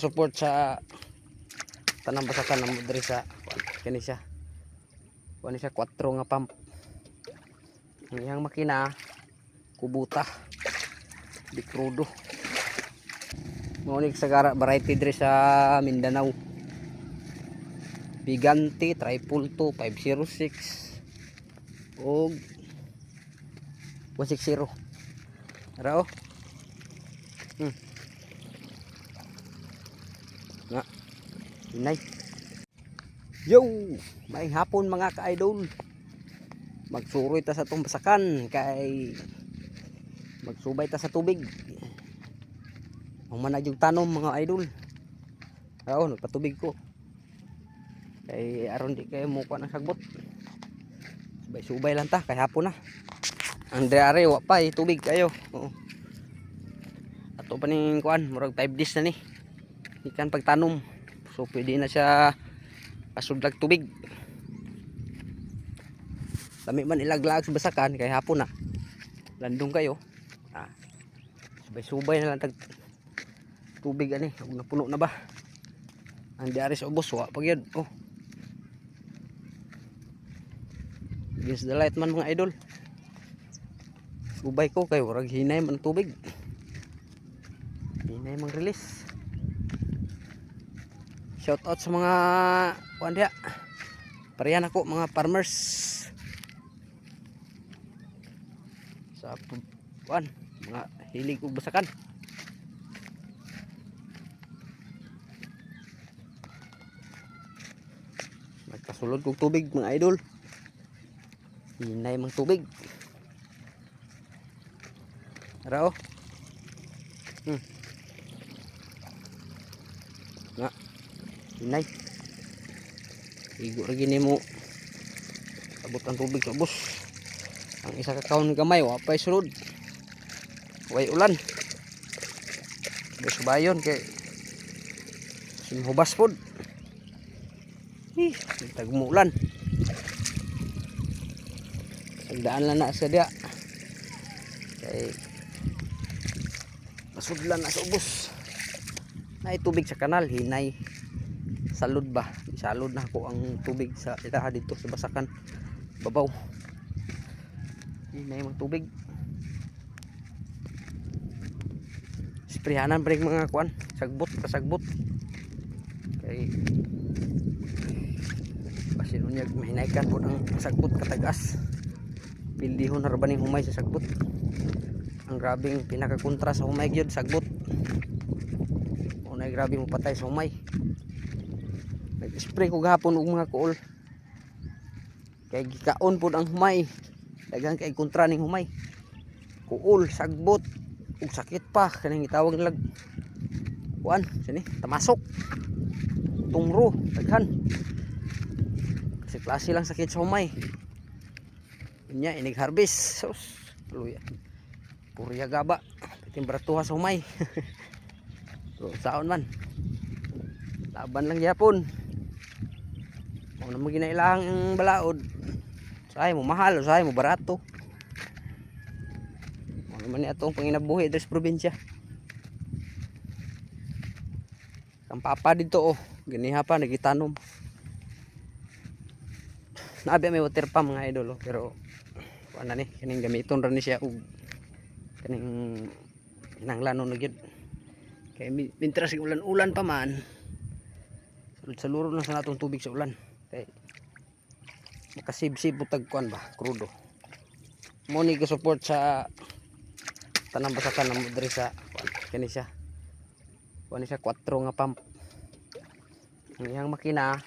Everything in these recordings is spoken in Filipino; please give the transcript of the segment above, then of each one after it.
support sa tanang basakan ng diri sa kani siya. Kuan siya 4 nga pump. Ang iyang makina kubuta di crudo. Monik sa variety diri sa Mindanao. Bigante triple 2 506 og 160. Ara oh. Nga. Inay. Yo, may hapon mga ka-idol. Magsuroy ta sa tong basakan kay magsubay ta sa tubig. Human na yung tanom mga idol. Oo, nagpatubig ko. Kay aron di kayo mukha ng sagbot. Subay-subay lang ta kay hapon na. Ang diare wa pa tubig kayo. Oo. Ato pa ning kuan, murag 5 days na ni. Ikan pagtanom. So pwede na siya pasudlag tubig. Dami man ilaglag sa basakan kay hapon na. Landong kayo. Subay-subay na lang tag tubig ani, napuno na ba? Ang diari sa ubos wa pag yun. Oh. Against the light man mga idol. Subay ko kay warag hinay man tubig. Hinay mang release. Shout out sa mga kuan dia. Parehan ako mga farmers. Sa kuan, mga hilig og basakan. Nagkasulod kog tubig mga idol. Hinay mang tubig. Ara oh. Nga. Hinay. Igo ra gini mo. Abot ang tubig sa bus. Ang isa ka kaon gamay wa pay sulod. Way ulan. Bus bayon kay sinhubas pod. Tagumulan. Sagdaan lang na sa dia. Kay masudlan na sa ubos. Nay tubig sa kanal, hinay. Salud ba? Salud na ako ang tubig sa itaha dito sa basakan. Babaw. Hinay mang tubig. Sprehanan break mga kuan, sagbot kasagbot. Kay basin unya mahinaykan po ang sagbot katagas. Pildihon na rabaning humay sa sagbot. Ang grabing pinakakontra sa humay gyud sagbot. Unay grabe mo patay sa humay. Nag-spray ko gahapon og mga kuol. Kay gikaon pud ang humay. Daghang kay kontra ning humay. Kuol, sagbot, ug sakit pa kaning gitawag nilag kuan, sini, tamasok. Tungro, daghan. Kasi klase lang sakit sa humay. Inya inig harvest. Sus, luya. Purya gaba. Timbratuha sa humay. So, saon man. Laban lang yapon. Mo na maginailahang ang balaod. Say mo mahal, say mo barato. Mo naman ni atong panginabuhi dres probinsya. Ang papa dito oh, ganiha pa nagitanom. Nabi may water pump mga idol oh, pero kuan na ni kaning gamiton ra ni siya og kaning kinahanglanon na gyud. Kay mintras ulan-ulan pa man. Saluro na sa natong tubig sa ulan. Kay makasib-sib butag kuan ba, crudo. Mo ni ko support sa tanang basakan ng diri sa kuan kani siya. Kuan siya 4 nga pump. Ang iyang makina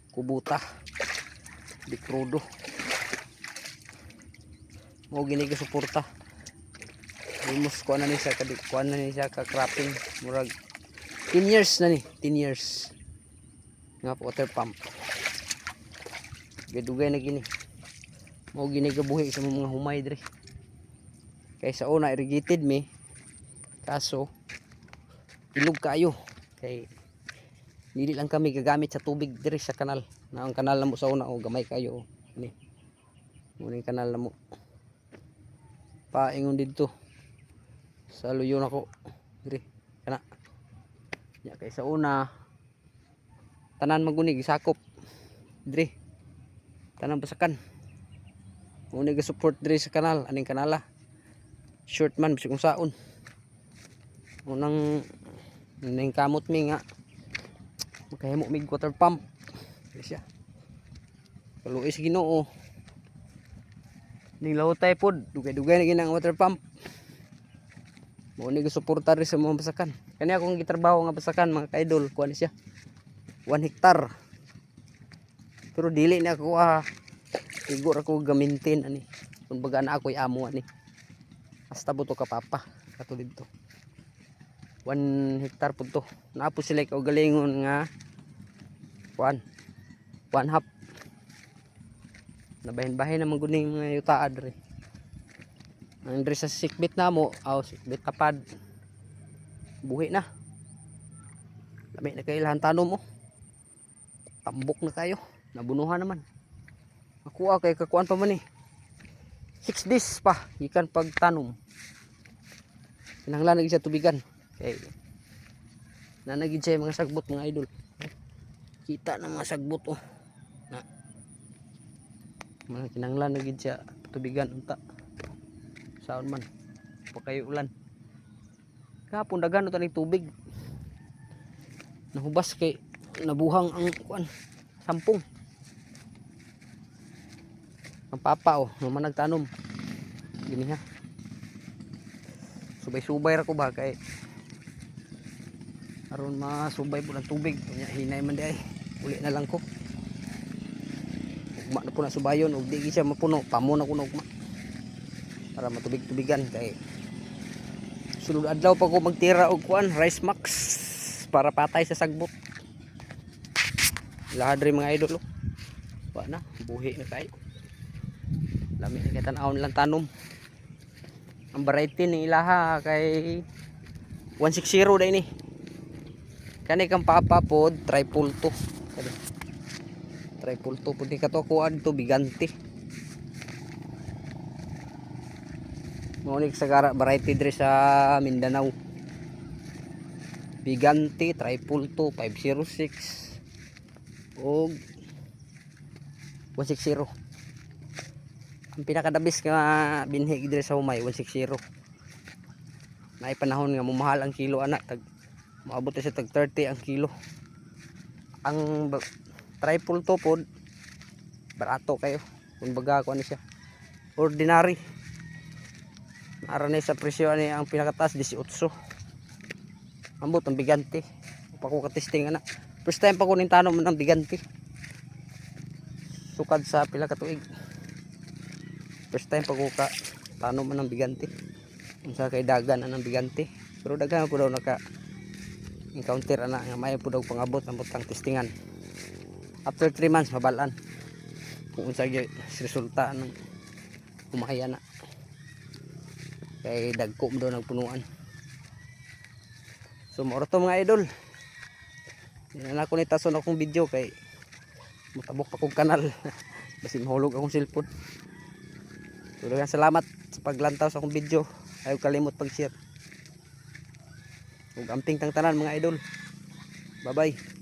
kubuta di crudo. Mo gini ko suporta. Almost kuan na ni siya kuan na ni siya ka cropping murag 10 years na ni, 10 years. Nga water pump. Gadugay na gini. Mo gini gabuhi sa mga humay diri. Kay sa una irrigated me. Kaso ilog kayo. Kay dili lang kami gagamit sa tubig diri sa kanal. Na ang kanal namo sa una o gamay kayo. Ni. Muni kanal namo. Paingon dito. Sa luyo nako diri kana. Ya kay sa una tanan maguni gisakop diri. Tanan basakan. Muna support diri sa kanal, aning kanala. Short man bisig kung saon. Unang ning kamot mi nga makahimo mig water pump. Siya. Kaluoy sa Ginoo. Ning lahutay pod, dugay-dugay na ginang water pump. Mo ni gisuporta rin sa mga basakan. Kani akong gitrabaho nga basakan mga ka-idol, kuha ni siya. 1 hektar. Pero dili na ako siguro ako gamintin ani. Kung baga na ako'y amo ani. Hasta buto ka papa katulid to. 1 hektar po to. Naapo sila ikaw galingon nga 1 half. Nabahin-bahin naman guning mga yutaan diri. Ang diri sa sikbit namo, sikbit tapad. Buhi na. Lami na kayo lahan tanom mo. Tambok na kayo. Nabunuhan naman. Ako kay kakuan pa man eh. 6 days pa gikan pagtanom. Kinahanglan na siya tubigan. Kay nanagid siya mga sagbot mga idol. Kita na mga sagbot oh. Na. Mga kinahanglan na gid siya tubigan unta. Saon man. Pa kayo ulan. Kapon daghan ta ning tubig. Nahubas kay nabuhang ang kuan sampung. Ang papa naman nagtanom. Gini ha. Subay-subay ra ko ba kay aron masubay po ng tubig. Nya hinay man di ay. Uli na lang ko. Ugma na po na subayon ug di siya mapuno. Pamo na ko na ugma. Para matubig-tubigan kay sulod adlaw pa ko magtira og kuan rice max para patay sa sagbot. Lahad rin mga idol. Wa na, buhi na kayo. Lami na kay tan-awon lang tanom. Ang variety ni ilaha kay 160 day ni. Kani kang papa pod triple to. Triple to pud ni kato kuan to bigante. Mo ni sagara variety diri sa Mindanao. Bigante triple to 506 og 160. Ang pinakadabis nga binhi diri sa humay 160. Naay panahon nga mamahal ang kilo ana tag maabot siya tag 30 ang kilo. Ang triple to pod barato kayo. Kung baga ko ano siya. Ordinary. Ara na sa presyo ani ang pinakataas 18. Ambot ang bigante. Pa ko ka-testing ana. First time pa ko ning tanom ng bigante. Sukad sa pila ka tuig. First time pa ko ka tanom ng bigante. Unsa kay dagan ang bigante. Pero daghan po daw naka encounter ana nga may po daw pangabot ang butang testingan. After 3 months mabalan. Kung unsa gyud resulta ng kumaya na. Kay dagko mo daw nagpunuan. So mao to mga idol. Yan ako ni tason akong video kay mutabok pa kong kanal. Basi mahulog akong cellphone. So daghang salamat sa paglantaw sa akong video. Ayaw kalimot pag-share. Ug amping tang tanan mga idol. Bye bye.